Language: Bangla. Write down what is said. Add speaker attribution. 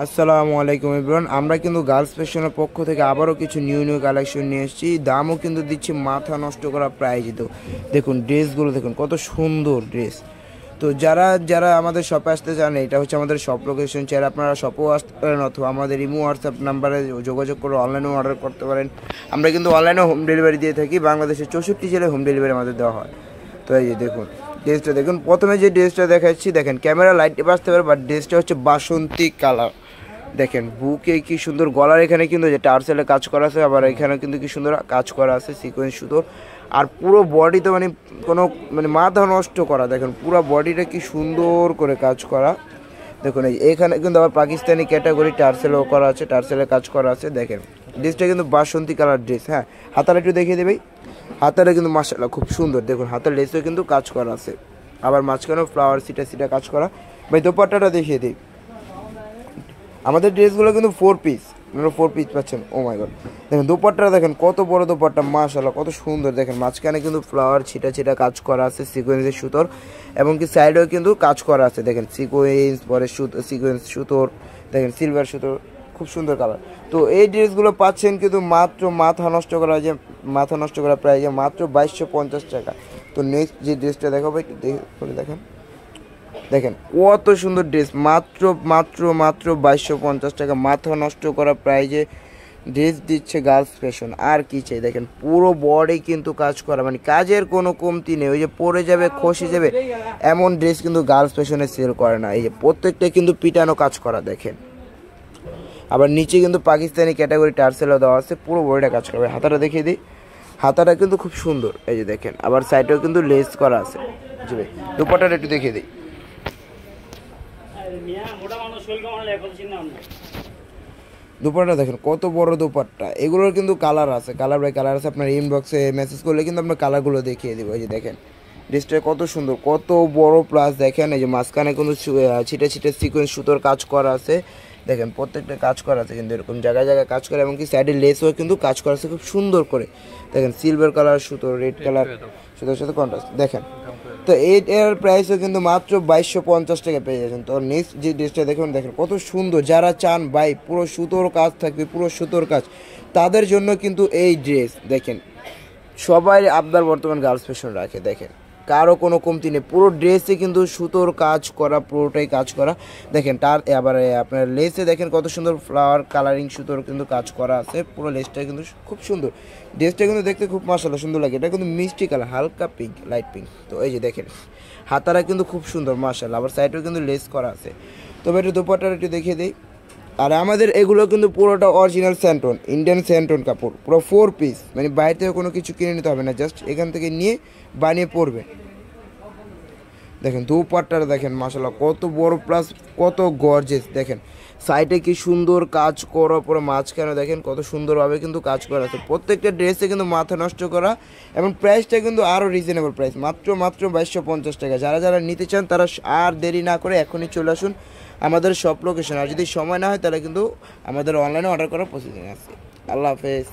Speaker 1: আসসালামু আলাইকুম এভরিওয়ান। আমরা কিন্তু গার্লস ফ্যাশনের পক্ষ থেকে আবারও কিছু নিউ কালেকশন নিয়ে এসেছি। দামও কিন্তু দিচ্ছি মাথা নষ্ট করা প্রাইজে। তো দেখুন ড্রেসগুলো দেখুন কত সুন্দর ড্রেস। তো যারা যারা আমাদের শপে আসতে চান, এটা হচ্ছে আমাদের শপ লোকেশন। চাইলে আপনারা শপেও আসতে পারেন অথবা আমাদের ইমো হোয়াটসঅ্যাপ নাম্বারে যোগাযোগ করে অনলাইনেও অর্ডার করতে পারেন। আমরা কিন্তু অনলাইনে হোম ডেলিভারি দিয়ে থাকি। বাংলাদেশের 64 জেলায় হোম ডেলিভারি আমাদের দেওয়া হয়। তো এই যে দেখুন ড্রেসটা দেখুন, প্রথমে যে ড্রেসটা দেখাচ্ছি দেখেন, ক্যামেরা লাইটে বাঁচতে পারে, বাট ড্রেসটা হচ্ছে বাসন্তী কালার। দেখেন বুকে কি সুন্দর, গলার এখানে কিন্তু যে টার্সেলে কাজ করা আছে, আবার এখানে কিন্তু কি সুন্দর কাজ করা আছে সিকোয়েন্স সুতোর। আর পুরো বডিতে কোনো মাথা নষ্ট করা, দেখেন পুরো বডিটা কি সুন্দর করে কাজ করা। দেখুন এখানে কিন্তু আবার পাকিস্তানি ক্যাটাগরি টার্সেলও করা আছে, টার্সেলে কাজ করা আছে। দেখেন ড্রেসটা কিন্তু বাসন্তী কালার ড্রেস। হ্যাঁ, হাতাটা একটু দেখিয়ে দেবে। হাতাটা কিন্তু মাশাআল্লাহ খুব সুন্দর। দেখুন হাতের লেসেও কিন্তু কাজ করা আছে, আবার মাঝখানেও ফ্লাওয়ার সিটা কাজ করা। ভাই দোপাট্টাটা দেখিয়ে দিই। আমাদের ড্রেসগুলো কিন্তু 4 পিস, আপনারা 4 পিস পাচ্ছেন। ও মাই গড, দেখেন দোপাট্টা দেখেন কত বড় দোপাট্টা, মাশাআল্লাহ কত সুন্দর। দেখেন মাঝখানে কিন্তু ফ্লাওয়ার ছিটা কাজ করা আছে সিকোয়েন্সের সুতোর, এবং কি সাইডেও কিন্তু কাজ করা আছে। দেখেন সিকোয়েন্স পরে সিকোয়েন্স সুতোর, দেখেন সিলভার সুতোর, খুব সুন্দর কালার। তো এই ড্রেসগুলো পাচ্ছেন কিন্তু মাত্র মাথা নষ্ট করা প্রাইজে মাত্র 2250 টাকা। তো নেক্সট যে ড্রেসটা দেখাবো একটু দেখেন, দেখেন কত সুন্দর ড্রেস, মাত্র মাত্র মাত্র 2250 টাকা। মাথা নষ্ট করা প্রাইজে ড্রেস দিচ্ছে গার্লস ফ্যাশন। আর কি চাই, দেখেন পুরো বডি কিন্তু কাজ করা, কাজের কোনো কমতি নেই। ওই যে পরে যাবে খসে যাবে এমন ড্রেস কিন্তু গার্লস ফ্যাশনে সেল করে না। এই যে প্রত্যেকটা কিন্তু পিটানো কাজ করা। দেখেন আবার নিচে কিন্তু পাকিস্তানি ক্যাটাগরি টার্সেলও দেওয়া আছে, পুরো বডিটা কাজ করবে। হাতাটা দেখিয়ে দিই, হাতাটা কিন্তু খুব সুন্দর। এই যে দেখেন আবার সাইডেও কিন্তু লেস করা আছে। জি ভাই দুপাটাটা একটু দেখিয়ে দিই। দুপাট্টা দেখেন কত বড় দুপাট্টা। এগুলোর কিন্তু কালার আছে, কালার বাই কালার আছে। আপনার ইনবক্সে মেসেজ করলে কিন্তু আমরা কালারগুলো দেখিয়ে দেবো। এই যে দেখেন ড্রেসটা কত সুন্দর, কত বড়, প্লাস দেখেন এই যে মাঝখানে কিন্তু ছিটে সিকোয়েন্স সুতোর কাজ করা আছে। দেখেন প্রত্যেকটা কাজ করা আছে কিন্তু এরকম জায়গায় কাজ করে, এবং কি সাইডে লেসও কিন্তু কাজ করা আছে খুব সুন্দর করে। দেখেন সিলভার কালার সুতো, রেড কালার সুতোর সাথে কন্ট্রাস্ট। দেখেন তো এর প্রাইসও কিন্তু মাত্র 2250 টাকা পেয়ে যাচ্ছেন। তো নেক্সট যে ড্রেসটা দেখুন, দেখেন কত সুন্দর। যারা চান ভাই পুরো সুতোর কাজ থাকবে, পুরো সুতোর কাজ, তাদের জন্য কিন্তু এই ড্রেস। দেখেন সবাই আবদার বর্তমান গার্লস ফ্যাশন রাখে, দেখেন কারো কোনো কমতি নেই। পুরো ড্রেসে কিন্তু সুতোর কাজ করা, পুরোটাই কাজ করা। দেখেন তার আবার আপনার লেসে দেখেন কত সুন্দর ফ্লাওয়ার কালারিং সুতোর কিন্তু কাজ করা আছে। পুরো লেসটা কিন্তু খুব সুন্দর। ড্রেসটা কিন্তু দেখতে খুব মাশাআল্লাহ সুন্দর লাগে। এটা কিন্তু মিষ্টি কালার, হালকা পিঙ্ক, লাইট পিঙ্ক। তো এই যে দেখেন হাতারা কিন্তু খুব সুন্দর মাশাআল্লাহ, আবার সাইডেও কিন্তু লেস করা আছে। তবে একটু দোপাট্টাটা একটু দেখিয়ে দিই। আর আমাদের এগুলো কিন্তু পুরোটা অরিজিনাল স্যান্টন, ইন্ডিয়ান স্যান্টন কাপড়, পুরো 4 পিস। বাইরে থেকে কোনো কিছু কিনে নিতে হবে না, জাস্ট এখান থেকে নিয়ে বানিয়ে পরবে। দেখেন দুপাট্টাটা দেখেন মাশাআল্লাহ কত বড়, প্লাস কত গর্জেস। দেখেন সাইডে কি সুন্দর কাজ করা, পুরো মাঝখানে দেখেন কত সুন্দরভাবে কিন্তু কাজ করা আছে। প্রত্যেকটা ড্রেসে কিন্তু মাথা নষ্ট করা, এবং প্রাইসটা কিন্তু আরও রিজনেবল প্রাইস, মাত্র 2250 টাকা। যারা নিতে চান তারা আর দেরি না করে এখনই চলে আসুন আমাদের শপ লোকেশন। আর যদি সময় না হয় তাহলে কিন্তু আমাদের অনলাইনে অর্ডার করার প্রসিডিং আছে। আল্লাহ হাফেজ।